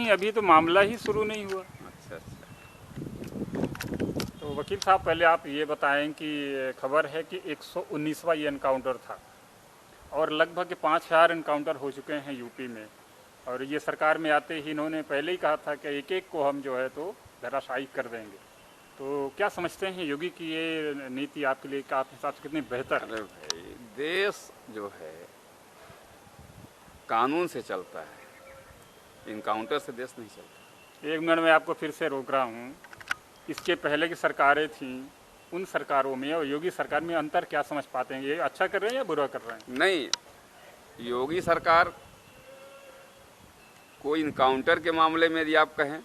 नहीं, अभी तो मामला ही शुरू नहीं हुआ। अच्छा अच्छा। तो वकील साहब पहले आप ये बताएं कि खबर है कि 119वां ये एनकाउंटर था और लगभग 5000 एनकाउंटर हो चुके हैं यूपी में, और ये सरकार में आते ही इन्होंने पहले ही कहा था कि एक एक को हम जो है तो धराशायी कर देंगे। तो क्या समझते हैं योगी की ये नीति आपके लिए, आपके हिसाब से कितनी बेहतर है? अरे भाई, देश जो है कानून से चलता है, इनकाउंटर से देश नहीं चलता। एक मिनट में आपको फिर से रोक रहा हूँ। इसके पहले की सरकारें थीं, उन सरकारों में और योगी सरकार में अंतर क्या समझ पाते हैं? ये अच्छा कर रहे हैं या बुरा कर रहे हैं? नहीं, योगी सरकार कोई इनकाउंटर के मामले में यदि आप कहें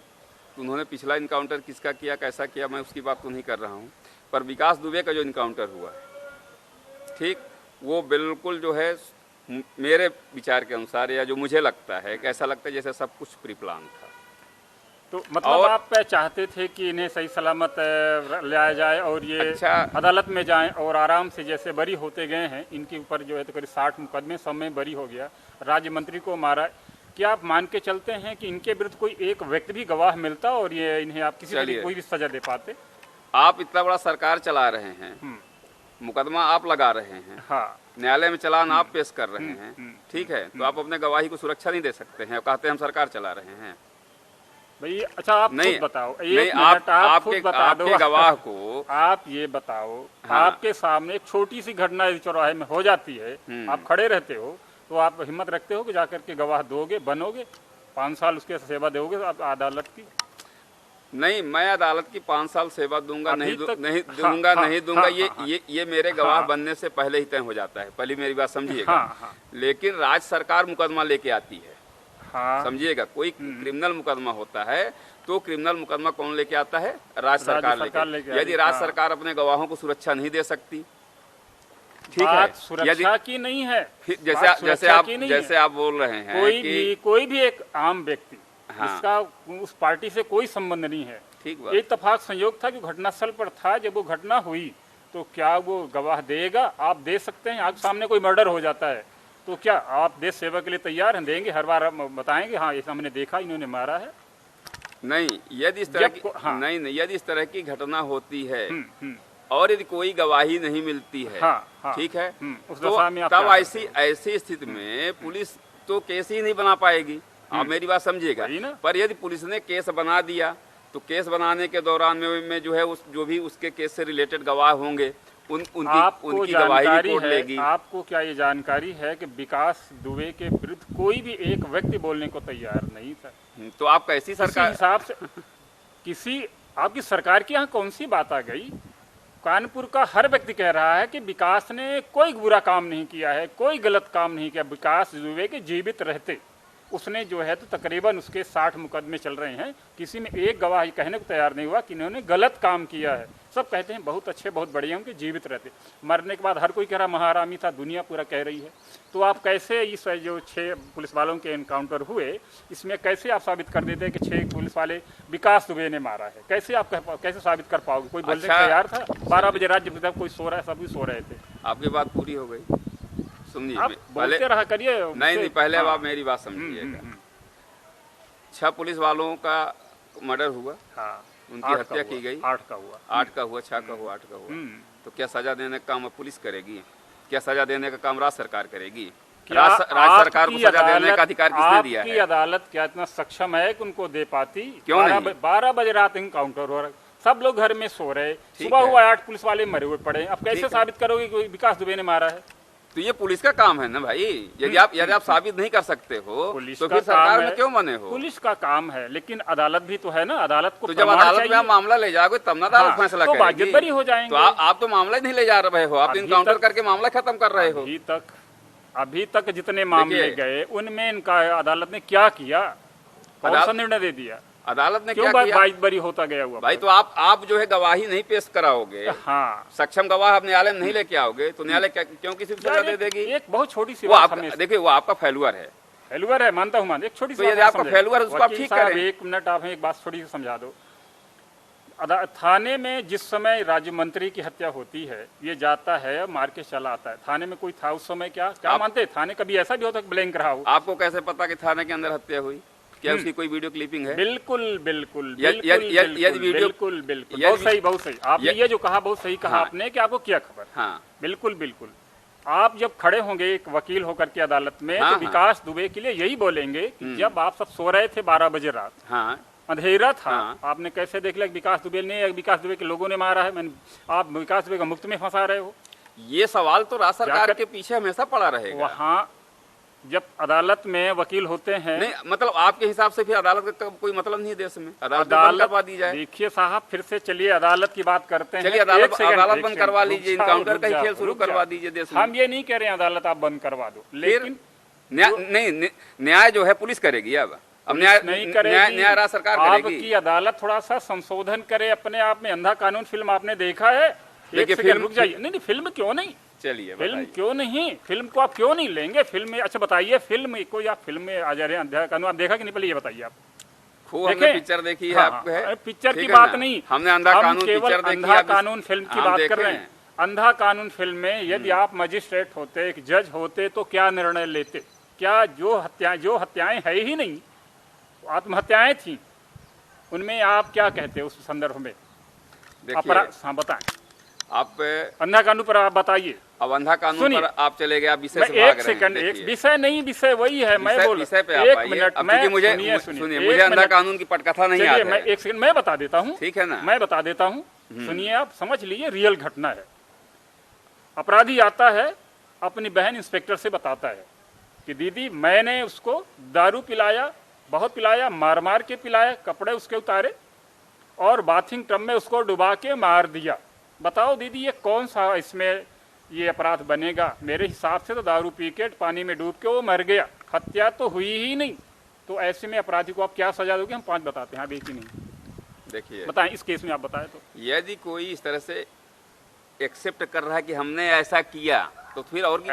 तो उन्होंने पिछला इनकाउंटर किसका किया, कैसा किया, मैं उसकी बात तो नहीं कर रहा हूँ, पर विकास दुबे का जो इनकाउंटर हुआ है, ठीक, वो बिल्कुल जो है मेरे विचार के अनुसार, या जो मुझे लगता है कि ऐसा लगता है जैसे सब कुछ प्री प्लान था। तो मतलब आप चाहते थे कि इन्हें सही सलामत लाया जाए और ये अच्छा, अदालत में जाएं और आराम से, जैसे बरी होते गए हैं इनके ऊपर जो है तो करीब 60 मुकदमे, सब में बरी हो गया, राज्य मंत्री को मारा। क्या आप मान के चलते हैं कि इनके विरुद्ध कोई एक व्यक्ति भी गवाह मिलता और ये इन्हें आप किसी तरीके कोई भी सजा दे पाते? आप इतना बड़ा सरकार चला रहे हैं, मुकदमा आप लगा रहे हैं, हाँ, न्यायालय में चालान आप पेश कर रहे हैं, ठीक है, तो आप अपने गवाही को सुरक्षा नहीं दे सकते हैं और कहते हैं हम सरकार चला रहे हैं भाई। अच्छा, आप नहीं, खुद बताओ, नहीं, एक मिनट आप खुद बता दो, आपके गवाह को आप ये बताओ, हाँ, आपके सामने एक छोटी सी घटना यदि चौराहे में हो जाती है, आप खड़े रहते हो, तो आप हिम्मत रखते हो कि जाकर के गवाह दोगे, बनोगे, 5 साल उसके सेवा दोगे आप अदालत की? नहीं, मैं अदालत की 5 साल सेवा दूंगा, नहीं दूंगा, हाँ, नहीं दूंगा, हाँ, ये मेरे गवाह बनने से पहले ही तय हो जाता है। पहले मेरी बात समझिएगा। हाँ, लेकिन राज्य सरकार मुकदमा लेके आती है, हाँ, समझिएगा। कोई क्रिमिनल मुकदमा होता है तो क्रिमिनल मुकदमा कौन लेके आता है? राज्य सरकार लेके। यदि राज्य सरकार अपने गवाहों को सुरक्षा नहीं दे सकती, ठीक है, सुरक्षा की नहीं है, जैसे आप बोल रहे हैं कोई भी एक आम व्यक्ति, हाँ, इसका उस पार्टी से कोई संबंध नहीं है, ठीक बात। एक इत्तेफाक संयोग था कि घटनास्थल पर था, जब वो घटना हुई तो क्या वो गवाह देगा? आप दे सकते हैं? आपके सामने कोई मर्डर हो जाता है तो क्या आप देश सेवा के लिए तैयार हैं? देंगे? हर बार बताएंगे हाँ ये हमने देखा, इन्होंने मारा है? नहीं, यदि इस तरह की नहीं, यदि इस तरह की घटना होती है और यदि कोई गवाही नहीं मिलती है, ठीक है, तो तब ऐसी स्थिति में पुलिस तो केस ही नहीं बना पाएगी। आप मेरी बात समझिएगा। पर यदि पुलिस ने केस बना दिया तो केस बनाने के दौरान में जो है जो भी उसके केस से रिलेटेड गवाह होंगे उनकी गवाही कोर्ट लेगी। आपको क्या ये जानकारी है कि विकास दुबे के विरुद्ध कोई भी एक व्यक्ति बोलने को तैयार नहीं था? तो आप कैसी सरकार हिसाब से आपकी सरकार की यहाँ कौन सी बात आ गई? कानपुर का हर व्यक्ति कह रहा है कि विकास ने कोई बुरा काम नहीं किया है, कोई गलत काम नहीं किया। विकास दुबे के जीवित रहते उसने जो है तो तकरीबन उसके 60 मुकदमे चल रहे हैं, किसी में एक गवाह कहने को तैयार नहीं हुआ कि इन्होंने गलत काम किया है। सब कहते हैं बहुत अच्छे, बहुत बढ़िया, उनके जीवित रहते। मरने के बाद हर कोई कह रहा महारामी था, दुनिया पूरा कह रही है। तो आप कैसे इस जो 6 पुलिस वालों के एनकाउंटर हुए, इसमें कैसे आप साबित कर देते कि 6 पुलिस वाले विकास दुबे ने मारा है? कैसे आप कैसे साबित कर पाओगे? कोई बोलने को तैयार था? 12 बजे राज्य पिता कोई सो रहा है, सभी सो रहे थे। आपकी बात पूरी हो गई, सुनिए, पहले रहा करिए। नहीं, पहले अब आप मेरी बात समझिएगा। 6 पुलिस वालों का मर्डर हुआ, उनकी हत्या की गई, 8 का हुआ, 8 का हुआ, 6 का हुआ, 8 का हुआ। तो क्या सजा देने का काम पुलिस करेगी? क्या सजा देने का काम राज्य सरकार करेगी? राज्य सरकार को सजा देने का अधिकार किसने दिया है? अदालत क्या इतना सक्षम है कि उनको दे पाती? क्यों नहीं? 12 बजे रात इनकाउंटर हो रहा है, सब लोग घर में सो रहे, सुबह हुआ 8 पुलिस वाले मरे हुए पड़े। अब कैसे साबित करोगे कि विकास दुबे ने मारा है? तो ये पुलिस का काम है ना भाई। यदि आप साबित नहीं कर सकते हो तो फिर सरकार में क्यों बने हो? पुलिस का काम है, लेकिन अदालत भी तो है ना। अदालत को तो जब अदालत में मामला ले जाओगे तब ना अदालत फैसला करेगी। बाजित बरी हो जाएंगे। तो आप तो मामला ही नहीं ले जा रहे हो, आप इनकाउंटर करके मामला खत्म कर रहे हो। अभी तक जितने मामले गए उनमें इनका अदालत ने क्या किया? कौन सा निर्णय दे दिया? अदालत ने क्या किया? बाजित बरी होता गया हुआ भाई। तो आप जो है गवाही नहीं पेश कराओगे, हाँ, सक्षम गवाह आप न्यायालय में नहीं लेके आओगे तो न्यायालय क्यों किसी को सजा दे देगी? एक बहुत छोटी सी बात, देखिए वो आपका फेलुअर है। फेलुअर है, मानता हूँ, एक छोटी सी बात। आपका फेलुअर है उसको आप ठीक करें। 1 मिनट आप एक बात थोड़ी सी समझा दो। थाने में जिस समय राज्य मंत्री की हत्या होती है, ये जाता है मार के चला आता है, थाने में कोई था उस समय? क्या मानते? थाने कभी ऐसा भी होता है ब्लैंक रहा हो? आपको कैसे पता कि थाने के अंदर हत्या हुई? क्या उसकी कोई वीडियो क्लिपिंग है? बिल्कुल बिल्कुल यदि वीडियो, बिल्कुल बिल्कुल, बहुत सही, बहुत सही आपने ये जो कहा, बहुत सही कहा आपने कि आपको क्या खबर। हाँ बिल्कुल बिल्कुल, आप जब खड़े होंगे एक वकील होकर के अदालत में, तो विकास दुबे के लिए यही बोलेंगे कि जब आप सब सो रहे थे 12 बजे रात, हाँ अंधेरा था, आपने कैसे देख लिया विकास दुबे के लोगों ने मारा है, आप विकास दुबे को मुफ्त में फंसा रहे हो? ये सवाल तो राज्य सरकार के पीछे हमेशा पड़ा रहेगा। वहाँ जब अदालत में वकील होते हैं, नहीं मतलब आपके हिसाब से फिर अदालत का कोई मतलब नहीं है देश में, अदालत बंद करवा दी जाए। देखिए साहब, फिर से चलिए अदालत की बात करते हैं। चलिए अदालत बंद करवा लीजिए, इनकाउंटर का ही खेल शुरू करवा दीजिए देश में। हम ये नहीं कह रहे हैं अदालत आप बंद करवा दो, लेकिन न्याय जो है पुलिस करेगी। अब न्याय नहीं करेगी, न्याय राज्य सरकार करेगी। आपकी अदालत थोड़ा सा संशोधन करे अपने आप में। अंधा कानून फिल्म आपने देखा है? देखिए फिल्म, रुक जाइए, नहीं फिल्म क्यों नहीं, चलिए फिल्म क्यों नहीं, फिल्म को आप क्यों नहीं लेंगे फिल्म में? अच्छा बताइए, फिल्म को या फिल्म में आ जा रहे हैं अंधा कानून, आप देखा कि नहीं? पहले ये बताइए आप। हमने पिक्चर देखी है, हाँ, पिक्चर की बात नहीं, हमने अंधा कानून केवल अंधा कानून फिल्म की बात कर रहे हैं। अंधा कानून फिल्म में यदि आप मजिस्ट्रेट होते, एक जज होते, तो क्या निर्णय लेते? क्या जो हत्याएं है ही नहीं, आत्महत्याएं थी, उनमें आप क्या कहते उस संदर्भ में? अपराध, हाँ बताएं आप। अंधा कानून पर आप बताइए। अब अंधा कानून पर आप चले गए, आप विषय से भाग रहे हैं। एक सेकंड, एक विषय नहीं, विषय वही है, मैं बोल विषय पे एक मिनट, मुझे अंधा कानून की पटकथा नहीं याद है। एक सेकंड मैं बता देता हूँ, ठीक है ना? मैं बता देता हूँ, सुनिए आप, समझ लीजिए, रियल घटना है। अपराधी आता है, अपनी बहन इंस्पेक्टर से बताता है कि दीदी मैंने उसको दारू पिलाया, बहुत पिलाया, मार मार के पिलाया, कपड़े उसके उतारे और बाथिंग टब में उसको डुबा के मार दिया। बताओ दीदी ये कौन सा इसमें ये अपराध बनेगा? मेरे हिसाब से तो दारू पी के पानी में डूब के वो मर गया, हत्या तो हुई ही नहीं। तो ऐसे में अपराधी को आप क्या सजा दोगे? हम 5 बताते हैं, आप एक ही नहीं। देखिए बताएं, इस केस में आप बताएं तो। यदि कोई इस तरह से एक्सेप्ट कर रहा है कि हमने ऐसा किया, तो फिर और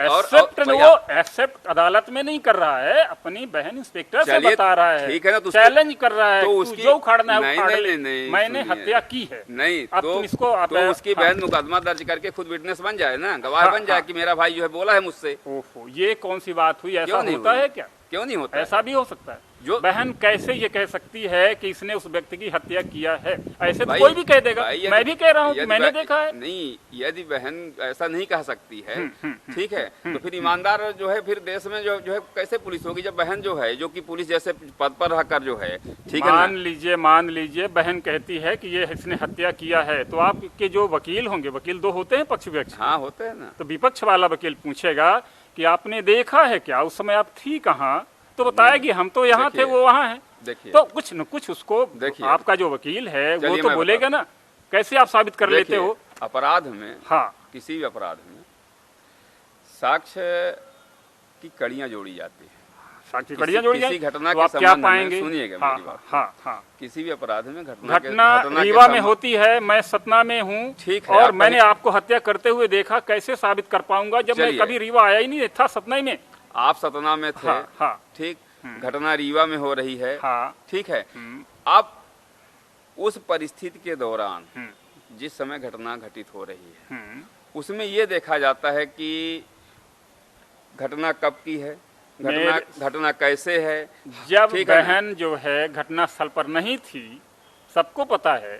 एक्सेप्ट अदालत में नहीं कर रहा है, अपनी बहन इंस्पेक्टर से बता रहा है, ठीक है ना? तो चैलेंज कर रहा है, तो जो उखाड़ना है उखाड़ ले, नहीं, मैंने हत्या की है। नहीं अब तुम इसको तो उसकी बहन मुकदमा दर्ज करके खुद विटनेस बन जाए ना, गवाह बन जाए कि मेरा भाई जो है बोला है मुझसे। ओहो, ये कौन सी बात हुई? ऐसा होता है क्या? क्यों नहीं होता? ऐसा भी हो सकता है। जो बहन कैसे ये कह सकती है कि इसने उस व्यक्ति की हत्या किया है? ऐसे तो कोई भी कह देगा, मैं भी कह रहा हूँ कि मैंने देखा है। नहीं, यदि बहन ऐसा नहीं कह सकती है, ठीक है, तो फिर ईमानदार जो है फिर देश में जो है कैसे पुलिस होगी? जब बहन जो है, जो कि पुलिस जैसे पद पर रहकर जो है, ठीक है, मान लीजिए बहन कहती है कि ये इसने हत्या किया है, तो आपके जो वकील होंगे, वकील 2 होते हैं पक्ष विपक्ष। हाँ होते हैं ना। तो विपक्ष वाला वकील पूछेगा कि आपने देखा है क्या, उस समय आप थी कहाँ? तो बताएगी हम तो यहाँ थे, वो वहाँ है। देखिए तो कुछ न कुछ उसको आपका जो वकील है वो तो बोलेगा ना। कैसे आप साबित कर लेते हो? अपराध में, हाँ, किसी भी अपराध में साक्ष्य की कड़ियां जोड़ी जाती है। साक्ष्य की कड़ियां जोड़ी जाती है, घटना तो आप क्या पाएंगे? सुनिएगा मेरी बात। हाँ, किसी भी अपराध में घटना रीवा में होती है, मैं सतना में हूँ, ठीक है, और मैंने आपको हत्या करते हुए देखा, कैसे साबित कर पाऊंगा जब मैं कभी रीवा आया ही नहीं था, सतना ही में। आप सतना में थे, ठीक, घटना रीवा में हो रही है, ठीक है। आप उस परिस्थिति के दौरान जिस समय घटना घटित हो रही है, उसमें ये देखा जाता है कि घटना कब की है, घटना कैसे है। जब बहन जो है घटना स्थल पर नहीं थी, सबको पता है,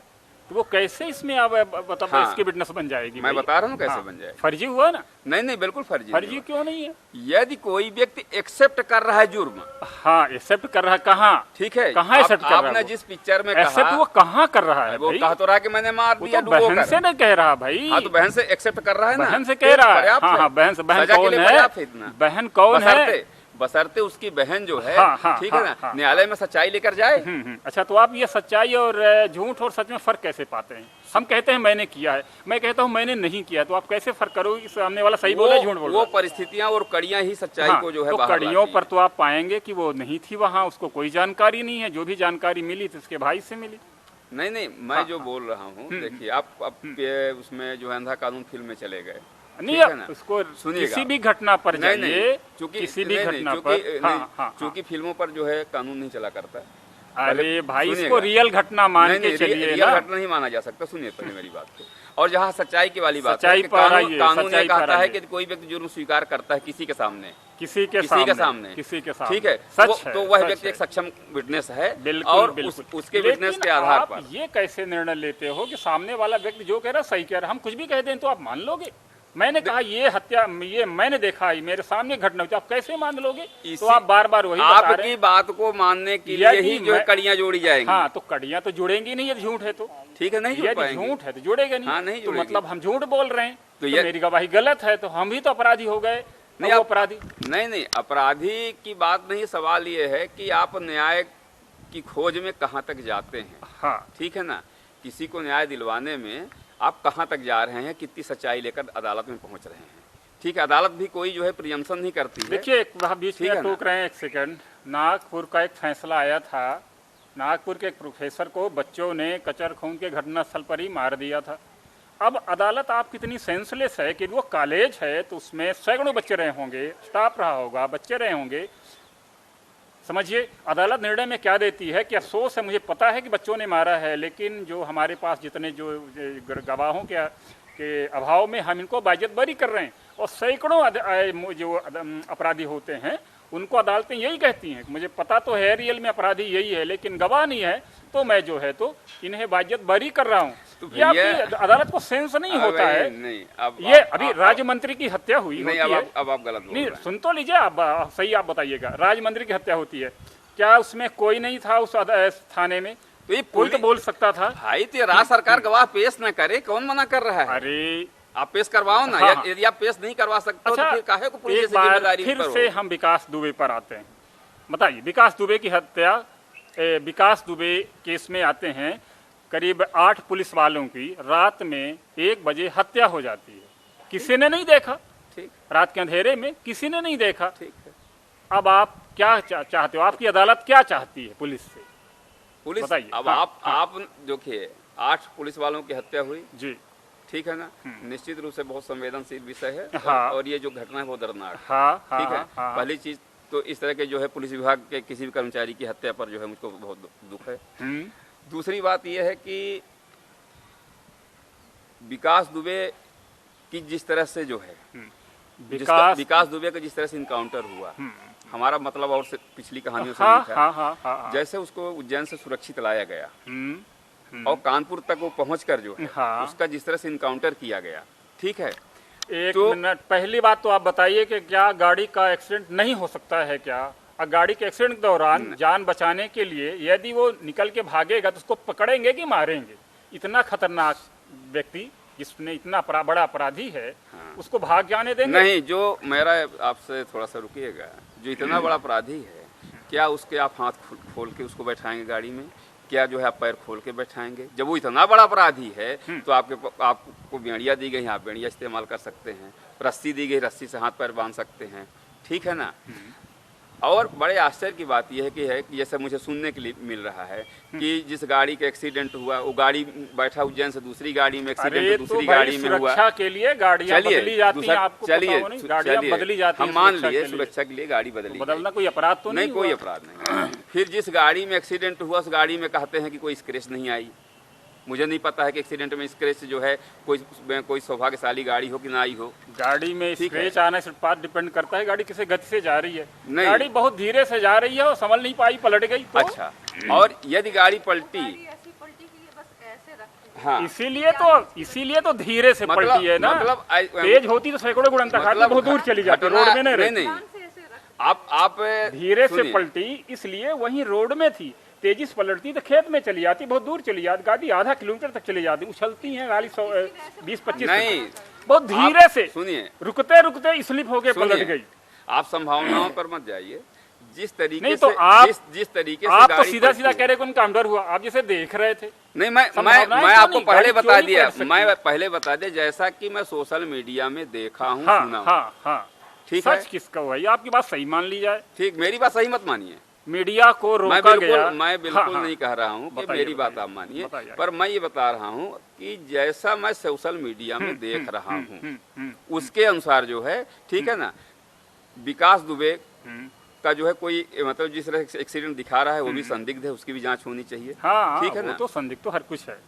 तो वो कैसे इसमें मतलब इसकी विटनेस बन जाएगी? मैं बता रहा हूँ कैसे बन जाएगी। फर्जी हुआ ना? नहीं, बिल्कुल फर्जी क्यों नहीं है? यदि कोई व्यक्ति एक्सेप्ट कर रहा है जुर्म, हाँ, एक्सेप्ट कर रहा है, कहाँ? ठीक है, कहाँ एक्सेप्ट कर रहा है? आपने जिस पिक्चर में एक्सेप्ट वो कहाँ कर रहा है? वो कह तो रहा कि मैंने मार दिया, बहन से नहीं कह रहा भाई। हाँ, तो बहन से एक्सेप्ट कर रहा है ना, बहन से कह रहा है। हाँ, बहन से। बहन कौन है? बहन कौन है? बशर्ते उसकी बहन जो है, ठीक है ना, न्यायालय में सच्चाई लेकर जाए। अच्छा, तो आप ये सच्चाई और झूठ और सच में फर्क कैसे पाते हैं? हम कहते हैं मैंने किया है, मैं कहता हूँ मैंने नहीं किया, तो आप कैसे फर्क करोगे सामने वाला सही बोला झूठ बोला? वो परिस्थितियां और कड़ियां ही सच्चाई को जो है तो कड़ियों पर तो आप पाएंगे कि वो नहीं थी वहाँ, उसको कोई जानकारी नहीं है, जो भी जानकारी मिली तो उसके भाई से मिली। नहीं, मैं जो बोल रहा हूँ, देखिए आप उसमें जो है अंधा कानून फिल्म में चले गए, नहीं, उसको किसी भी घटना पर जाइए, किसी भी घटना पर, चूंकि फिल्मों पर जो है कानून नहीं चला करता। अरे भाई, इसको रियल घटना मान के चलिए ना। रियल घटना नहीं माना जा सकता। सुनिए पहले मेरी बात को। और जहाँ सच्चाई की वाली बात है, सच्चाई पर कानून ये कहता है कि कोई व्यक्ति जुर्म स्वीकार करता है किसी के सामने, किसी के सामने, ठीक है, तो वह व्यक्ति एक सक्षम विटनेस है। और उसके विटनेस के आधार पर ये कैसे निर्णय लेते हो कि सामने वाला व्यक्ति जो कह रहा है सही कह रहा है, हम कुछ भी कह दें तो आप मान लोगे? मैंने कहा ये हत्या, ये मैंने देखा, मेरे सामने घटना हुई, आप कैसे मान लोगे? तो आप बार बार वही बता रहे हैं। आपकी बात को मानने के लिए ही जो है कड़ियां जोड़ी जाएंगी। हाँ, तो कड़ियां तो जुड़ेंगी नहीं, यदि झूठ है तो। ठीक है, नहीं जुड़ पाएंगी। झूठ है तो जुड़ेगा नहीं। हाँ, नहीं तो मतलब हम झूठ बोल रहे हैं, तो मेरी गवाही गलत है, तो हम भी तो अपराधी हो गए। नहीं अपराधी नहीं, अपराधी की बात नहीं, सवाल ये है कि आप न्याय की खोज में कहाँ तक जाते हैं। हाँ, ठीक है ना, किसी को न्याय दिलवाने में आप कहाँ तक जा रहे हैं, कितनी सच्चाई लेकर अदालत में पहुंच रहे हैं। ठीक है, अदालत भी कोई जो है प्रियम्पशन नहीं करती है। देखिए, बीच में टोक रहे हैं, एक सेकंड। नागपुर का एक फैसला आया था, नागपुर के एक प्रोफेसर को बच्चों ने कचर खून के घटनास्थल पर ही मार दिया था। अब अदालत आप कितनी सेंसलेस है कि वो कॉलेज है तो उसमें सैकड़ों बच्चे रहे होंगे, स्टाफ रहा होगा, बच्चे रहे होंगे। समझिए अदालत निर्णय में क्या देती है कि अफसोस है, मुझे पता है कि बच्चों ने मारा है, लेकिन जो हमारे पास जितने जो गवाहों के अभाव में हम इनको बाइज्जत बरी कर रहे हैं। और सैकड़ों जो अपराधी होते हैं उनको अदालतें यही कहती हैं, मुझे पता तो है रियल में अपराधी यही है, लेकिन गवाह नहीं है, तो मैं जो है तो इन्हें बाइज्जत बरी कर रहा हूँ। तो ये आपकी अदालत को सेंस नहीं होता है। नहीं, ये अभी राज्य मंत्री की हत्या हुई नहीं, होती है। अब आप गलत बोल रहे हैं। नहीं, सुन तो लीजिए, आप सही आप बताइएगा। राज्य मंत्री की हत्या होती है, क्या उसमें कोई नहीं था उस थाने में? तो ये कोई तो बोल सकता था। भाई, तो राज्य सरकार गवाह पेश न करे, कौन मना कर रहा है? अरे आप पेश करवाओ ना। हाँ, यदि आप पेश नहीं करवा सकते अच्छा, तो फिर काहे को पुलिस एक बार फिर से हम विकास दुबे पर आते हैं। बताइए, विकास दुबे की हत्या, विकास दुबे केस में आते हैं। करीब 8 पुलिस वालों की रात में 1 बजे हत्या हो जाती है, किसी ने नहीं देखा। ठीक, रात के अंधेरे में किसी ने नहीं देखा। ठीक है। अब आप क्या चाहते हो? आपकी अदालत क्या चाहती है पुलिस से? पुलिस बताइए। अब आप देखिए, 8 पुलिस वालों की हत्या हुई जी, ठीक है ना, निश्चित रूप से बहुत संवेदनशील विषय है। हाँ, और ये जो घटना है वो दर्दनाक है। हाँ, ठीक है। हाँ, पहली चीज तो इस तरह के जो है पुलिस विभाग के किसी भी कर्मचारी की हत्या पर जो है मुझको बहुत दुख है। दूसरी बात यह है कि विकास दुबे की जिस तरह से जो है विकास दुबे का जिस तरह से इनकाउंटर हुआ, हमारा मतलब और से पिछली कहानियों से नहीं था। जैसे उसको उज्जैन से सुरक्षित लाया गया और कानपुर तक वो पहुंचकर जो है उसका जिस तरह से इनकाउंटर किया गया, ठीक है। एक मिनट, पहली बात तो आप बताइए कि क्या गाड़ी का एक्सीडेंट नहीं हो सकता है क्या? और गाड़ी के एक्सीडेंट के दौरान जान बचाने के लिए यदि वो निकल के भागेगा तो उसको पकड़ेंगे कि मारेंगे? इतना खतरनाक व्यक्ति जिसने इतना बड़ा अपराधी है, उसको भाग जाने देंगे? नहीं, जो मेरा आपसे थोड़ा सा रुकिएगा, जो इतना बड़ा अपराधी है, क्या उसके आप हाथ खोल के उसको बैठाएंगे गाड़ी में? क्या जो है आप पैर खोल के बैठाएंगे? जब वो इतना बड़ा अपराधी है तो आपको बेड़िया दी गई, आप बेड़िया इस्तेमाल कर सकते हैं, रस्सी दी गई, रस्सी से हाथ पैर बांध सकते हैं, ठीक है ना। और बड़े आश्चर्य की बात यह है कि जैसे मुझे सुनने के लिए मिल रहा है कि जिस गाड़ी का एक्सीडेंट हुआ वो गाड़ी बैठा उज्जैन से दूसरी गाड़ी में, एक्सीडेंट दूसरी गाड़ी में हुआ। सुरक्षा के लिए गाड़ियां बदली जाती हैं, आपको चलिए गाड़ियां बदली जाती हैं, हम मान लिए सुरक्षा के लिए गाड़ी बदली, बदलना कोई अपराध तो नहीं? कोई अपराध नहीं। फिर जिस गाड़ी में एक्सीडेंट हुआ उस गाड़ी में कहते हैं कि कोई स्क्रैच नहीं आई। मुझे नहीं पता है कि एक्सीडेंट में स्क्रैच जो है कोई सौभाग्यशाली गाड़ी हो कि ना आई हो। गाड़ी में स्क्रैच आने से बात डिपेंड करता है गाड़ी किसे गति से जा रही है। गाड़ी बहुत धीरे से जा रही है और संभल नहीं पाई, पलट गई तो? अच्छा, और यदि गाड़ी पलटी, हाँ, इसीलिए तो धीरे से पलटी है ना। मतलब तेज होती तो सैकड़ों गुना बहुत दूर चली जाती, रोड में नहीं। आप धीरे से पलटी इसलिए वहीं रोड में थी, तेजी से पलटती तो खेत में चली जाती, बहुत दूर चली जाती, गाड़ी आधा किलोमीटर तक चली जाती। उछलती है गाड़ी 20-25 नहीं, बहुत धीरे से, सुनिए, रुकते स्लिप होके पलट गई। आप संभावनाओं पर मत जाइए। जिस तरीके नहीं तो से आप जिस तरीके से आप तो सीधा कह रहे कौन काउंटर हुआ, आप जैसे देख रहे थे। नहीं, मैं आपको पहले बता दिया, मैं पहले बता दिया जैसा कि मैं सोशल मीडिया में देखा हूँ, सुना हूँ। ठीक है, सच किसका हुआ? आपकी बात सही मान ली जाए। ठीक, मेरी बात सही मत मानिए, मीडिया को रोका गया। मैं बिल्कुल नहीं कह रहा हूँ कि मेरी बात आप मानिए, पर मैं ये बता रहा हूँ कि जैसा मैं सोशल मीडिया में देख रहा हूँ उसके अनुसार जो है, ठीक है ना, विकास दुबे उसका जो है कोई मतलब जिस तरह से एक्सीडेंट दिखा रहा है वो भी संदिग्ध है, उसकी भी जांच होनी चाहिए। हाँ, ठीक है ना, तो संदिग्ध तो हर कुछ है।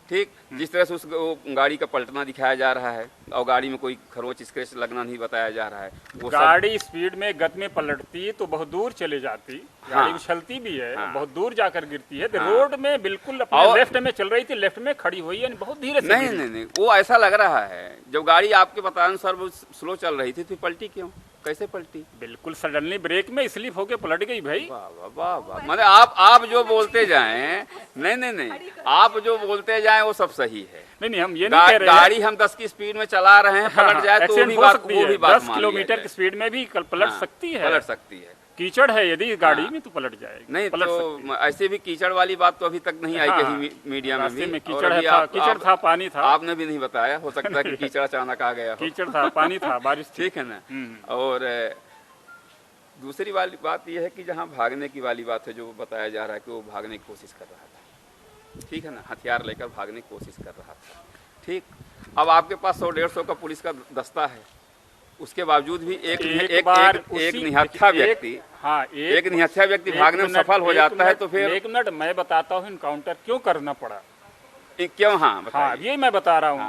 ठीक, जिस तरह से उस गाड़ी का पलटना दिखाया जा रहा है और गाड़ी में कोई खरोंच स्क्रैच लगना नहीं बताया जा रहा है, वो गाड़ी स्पीड में गति में पलटती तो बहुत दूर चले जाती, गाड़ी उछलती भी है, बहुत दूर जाकर गिरती है। रोड में बिल्कुल अपने लेफ्ट में चल रही थी, लेफ्ट में खड़ी हुई है, बहुत धीरे से नहीं, वो ऐसा लग रहा है जब गाड़ी आपके बतानुसार स्लो चल रही थी तो पलटी क्यों, कैसे पलटी? बिल्कुल सडनली ब्रेक में स्लिप होके पलट गई भाई। वाह वाह वाह, मतलब आप जो बोलते जाएं, नहीं, आप जो बोलते जाएं वो सब सही है। नहीं, हम ये नहीं कह रहे हैं गाड़ी हम 10 की स्पीड में चला रहे हैं, पलट जाए तो वो भी बात 10 किलोमीटर की स्पीड में भी पलट सकती है। कीचड़ है यदि गाड़ी में तो पलट जाएगी। नहीं तो ऐसे भी कीचड़ वाली बात तो अभी तक नहीं आई कहीं मीडिया में भी। कीचड़ था, पानी था, आपने भी नहीं बताया, हो सकता है कि कीचड़ अचानक आ गया हो। कीचड़ था, पानी था, बारिश। ठीक है ना। और दूसरी वाली बात यह है कि जहाँ भागने की वाली बात है, जो बताया जा रहा है कि वो भागने की कोशिश कर रहा था, ठीक है ना, हथियार लेकर भागने की कोशिश कर रहा था। ठीक, अब आपके पास 100-150 का पुलिस का दस्ता है, उसके बावजूद भी एक निहत्था व्यक्ति भागने में सफल हो जाता है, तो फिर 1 मिनट मैं बताता हूँ इनकाउंटर क्यों करना पड़ा। क्यों? हाँ, ये मैं बता रहा हूँ।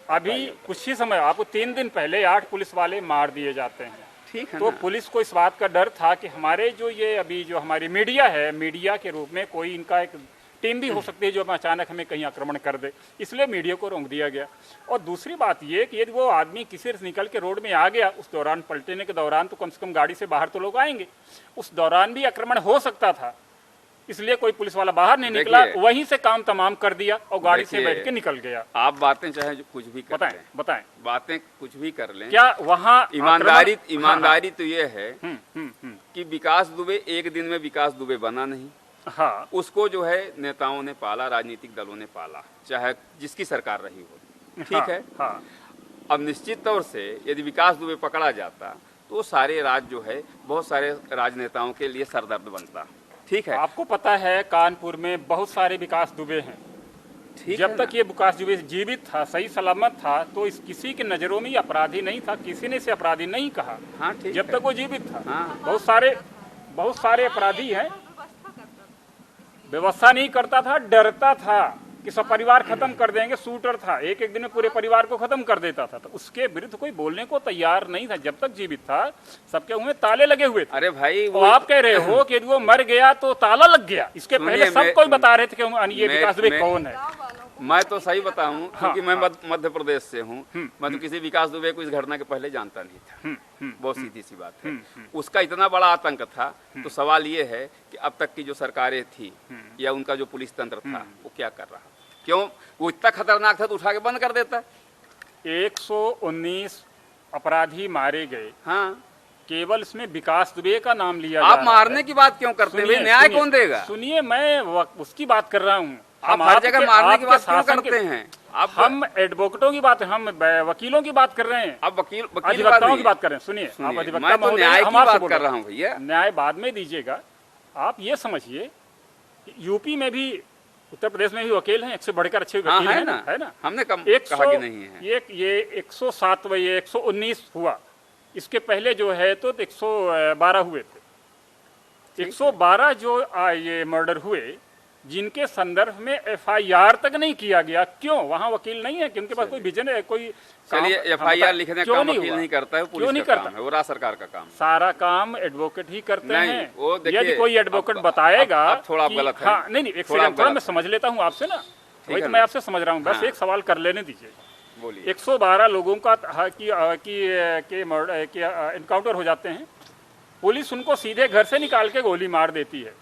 अभी कुछ ही समय, आपको 3 दिन पहले 8 पुलिस वाले मार दिए जाते हैं। ठीक है, तो पुलिस को इस बात का डर था कि हमारे जो ये अभी जो हमारी मीडिया है, मीडिया के रूप में कोई इनका एक टीम भी हो सकती है जो अचानक हमें कहीं आक्रमण कर दे, इसलिए मीडिया को रोक दिया गया। और दूसरी बात ये कि यदि वो आदमी किसी से निकल के रोड में आ गया, उस दौरान पलटने के दौरान तो कम से कम गाड़ी से बाहर तो लोग आएंगे, उस दौरान भी आक्रमण हो सकता था, इसलिए कोई पुलिस वाला बाहर नहीं निकला, वहीं से काम तमाम कर दिया और गाड़ी से बैठ के निकल गया। आप बातें चाहे कुछ भी कर बताएं, बातें कुछ भी कर लें, क्या वहाँ ईमानदारी तो ये है कि विकास दुबे एक दिन में विकास दुबे बना नहीं। हाँ, उसको जो है नेताओं ने पाला, राजनीतिक दलों ने पाला, चाहे जिसकी सरकार रही हो। ठीक है। हाँ। अब निश्चित तौर से यदि विकास दुबे पकड़ा जाता तो सारे राज्य जो है, बहुत सारे राजनेताओं के लिए सरदर्द बनता। ठीक है, आपको पता है कानपुर में बहुत सारे विकास दुबे हैं। जब तक ये विकास दुबे जीवित था, सही सलामत था, तो इस किसी की नजरों में अपराधी नहीं था, किसी ने इसे अपराधी नहीं कहा। हाँ, जब तक वो जीवित था। बहुत सारे अपराधी हैं, व्यवस्था नहीं करता था, डरता था कि सब परिवार खत्म कर देंगे, शूटर था, एक दिन में पूरे परिवार को खत्म कर देता था, तो उसके विरुद्ध कोई बोलने को तैयार नहीं था। जब तक जीवित था सबके मुंह में ताले लगे हुए थे। अरे भाई, वो आप कह रहे हो कि वो मर गया तो ताला लग गया, इसके पहले सब कोई बता रहे थे कि ये विकास दुबे कौन है। मैं तो सही बताऊं, क्योंकि मैं मध्य प्रदेश से हूँ, मैं तो किसी विकास दुबे को इस घटना के पहले जानता नहीं था। बहुत सीधी सी बात है। उसका इतना बड़ा आतंक था, तो सवाल ये है कि अब तक की जो सरकारें थी या उनका जो पुलिस तंत्र था, वो क्या कर रहा? क्यों? वो इतना खतरनाक था तो उठा के बंद कर देता। 119 अपराधी मारे गए। हाँ, केवल इसमें विकास दुबे का नाम लिया। आप मारने की बात क्यों करते हैं? न्याय कौन देगा? सुनिए, मैं उसकी बात कर रहा हूँ। आप हर जगह मारने की बात क्यों करते हैं? हम एडवोकेटों की बात, हम वकीलों की बात कर रहे हैं। आप अधिवक्ताओं की बात कर रहे हैं। सुनिए, आप अधिवक्ता महोदय, हम आपसे कर रहा हूँ भैया। न्याय बाद में दीजिएगा। आप ये समझिए, यूपी में भी, उत्तर प्रदेश में भी वकील हैं, 100 से बढ़कर अच्छे वकील हैं ना, है ना? हमने कहा कि नहीं है। ये 107 व ये 119 हुआ। इसके पहले जो है तो 112 हुए थे। 112 जो ये मर्डर हुए, जिनके संदर्भ में FIR तक नहीं किया गया। क्यों? वहाँ वकील नहीं है कि उनके पास कोई विजन है, कोई। चलिए, FIR लिखने का काम वकील नहीं करता है, पुलिस का काम है, वो राज्य सरकार का काम। सारा काम एडवोकेट ही करते हैं। यदि कोई एडवोकेट बताएगा, थोड़ा गलत है। हाँ, नहीं, एक सेकंड, थोड़ा मैं समझ लेता हूँ आपसे ना, वही तो मैं आपसे समझ रहा हूँ, बस एक सवाल कर लेने दीजिए। 112 लोगों का इनकाउंटर हो जाते हैं, पुलिस उनको सीधे घर से निकाल के गोली मार देती है,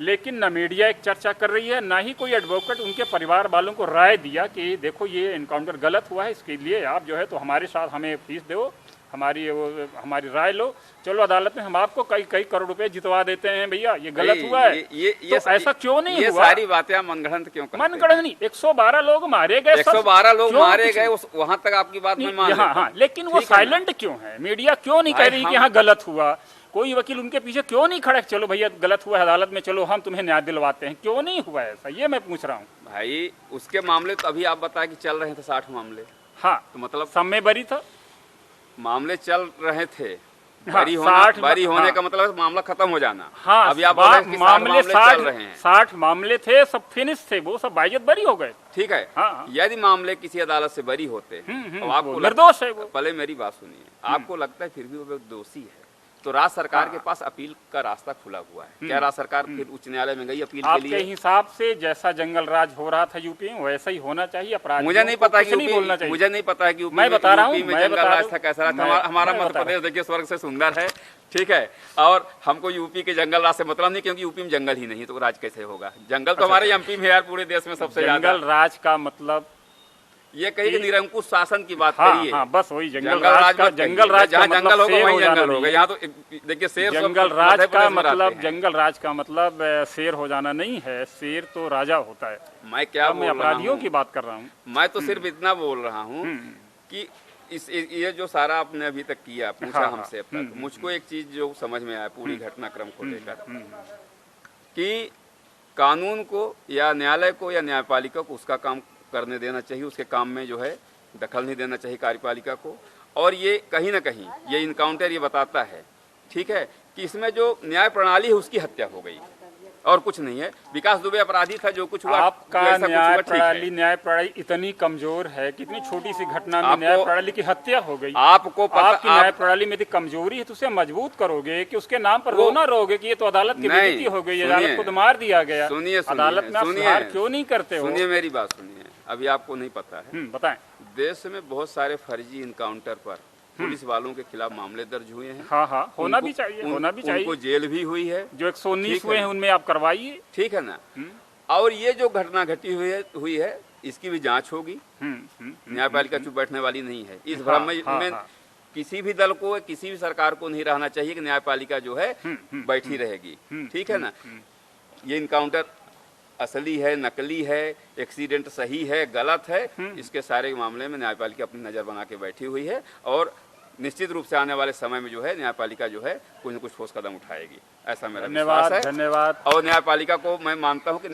लेकिन न मीडिया एक चर्चा कर रही है, ना ही कोई एडवोकेट उनके परिवार वालों को राय दिया कि देखो ये इनकाउंटर गलत हुआ है, इसके लिए आप जो है तो हमारे साथ हमें फीस दो, हमारी राय लो, चलो अदालत में हम आपको कई करोड़ रुपए जितवा देते हैं, भैया ये गलत हुआ है। तो ऐसा क्यों नहीं हुआ? ये सारी बातें मनगढ़ंत क्यों करते हैं? मनगढ़ंत नहीं, 112 लोग मारे गए, 112 लोग मारे गए, वहां तक आपकी बात में मान। हाँ, लेकिन वो साइलेंट क्यों है? मीडिया क्यों नहीं कह रही कि यहाँ गलत हुआ? कोई वकील उनके पीछे क्यों नहीं खड़े? चलो भैया गलत हुआ है, अदालत में चलो हम तुम्हें न्याय दिलवाते हैं। क्यों नहीं हुआ ऐसा? ये मैं पूछ रहा हूँ भाई। उसके मामले तो अभी आप बताए कि चल रहे थे 60 मामले। हाँ, तो मतलब सब में बरी था, मामले चल रहे थे, बरी होने का मतलब मामला खत्म हो जाना। हाँ, अभी आप मामले चल रहे हैं, 60 मामले थे, सब फिनिश थे, वो सब बाइज्जत बरी हो गए। ठीक है। हाँ, यदि मामले किसी अदालत से बरी होते तो आपको निर्दोष है वो। पहले मेरी बात सुनिए, आपको लगता है फिर भी वो दोषी है तो राज्य सरकार के पास अपील का रास्ता खुला हुआ है। क्या राज्य सरकार फिर उच्च न्यायालय में गई अपील के लिए? आपके हिसाब से जैसा जंगल राज हो रहा था यूपी में वैसा ही होना चाहिए। अपराध मुझे नहीं पता कि मुझे नहीं पता है कि मैं बता रहा हूँ में जंगल राज था कैसा रहा। हमारा मध्य प्रदेश देखिए स्वर्ग से सुंदर है, ठीक है, और हमको यूपी के जंगल राज से मतलब नहीं, क्योंकि यूपी में जंगल ही नहीं तो राज कैसे होगा? जंगल तो हमारे एमपी में यार पूरे देश में सबसे ज्यादा। जंगल राज का मतलब ये कहीं निरंकुश शासन की बात करिए। हाँ, बस वही जंगल राज का जहाँ जंगल होगा वहीं जंगल होगा। यहाँ तो देखिए शेर जंगल राज का मतलब शेर हो जाना नहीं है, शेर तो राजा होता है। मैं क्या मैं अपराधियों की बात कर रहा हूँ। मैं तो सिर्फ इतना बोल रहा हूँ कि ये जो सारा आपने अभी तक किया पूछा हमसे अब तक, मुझको एक चीज जो समझ में आया पूरी घटनाक्रम को लेकर कि कानून को या न्यायालय को या न्यायपालिका को उसका काम करने देना चाहिए, उसके काम में जो है दखल नहीं देना चाहिए कार्यपालिका को। और ये कहीं ना कहीं ये इनकाउंटर ये बताता है, ठीक है, कि इसमें जो न्याय प्रणाली है उसकी हत्या हो गई और कुछ नहीं है। विकास दुबे अपराधी था, जो कुछ हुआ आपका न्याय प्रणाली इतनी कमजोर है कि इतनी छोटी सी घटना में न्याय प्रणाली की हत्या हो गई। आपको आपकी न्याय प्रणाली में यदि कमजोरी है तो उसे मजबूत करोगे कि उसके नाम पर रोना रहोगे कि ये तो अदालत की बेइज्जती हो गई, अदालत को तो मार दिया गया। सुनिए अदालत में आप सुधार क्यों नहीं करते हो? सुनिए मेरी बात सुनिए, अभी आपको नहीं पता है, बताएं। देश में बहुत सारे फर्जी इनकाउंटर पर पुलिस वालों के खिलाफ मामले दर्ज हुए हैं। हाँ, होना भी चाहिए। उनको जेल भी हुई है। जो 119 हुए हैं उनमें आप करवाइए, ठीक है ना। और ये जो घटना घटी हुई है इसकी भी जांच होगी। न्यायपालिका चुप बैठने वाली नहीं है। इस भ्रम में किसी भी दल को, किसी भी सरकार को नहीं रहना चाहिए कि न्यायपालिका जो है बैठी रहेगी, ठीक है ना। ये इनकाउंटर असली है, नकली है, एक्सीडेंट सही है, गलत है, इसके सारे मामले में न्यायपालिका अपनी नज़र बना के बैठी हुई है और निश्चित रूप से आने वाले समय में जो है न्यायपालिका जो है कुछ न कुछ ठोस कदम उठाएगी, ऐसा मेरा विश्वास है। धन्यवाद। और न्यायपालिका को मैं मानता हूँ कि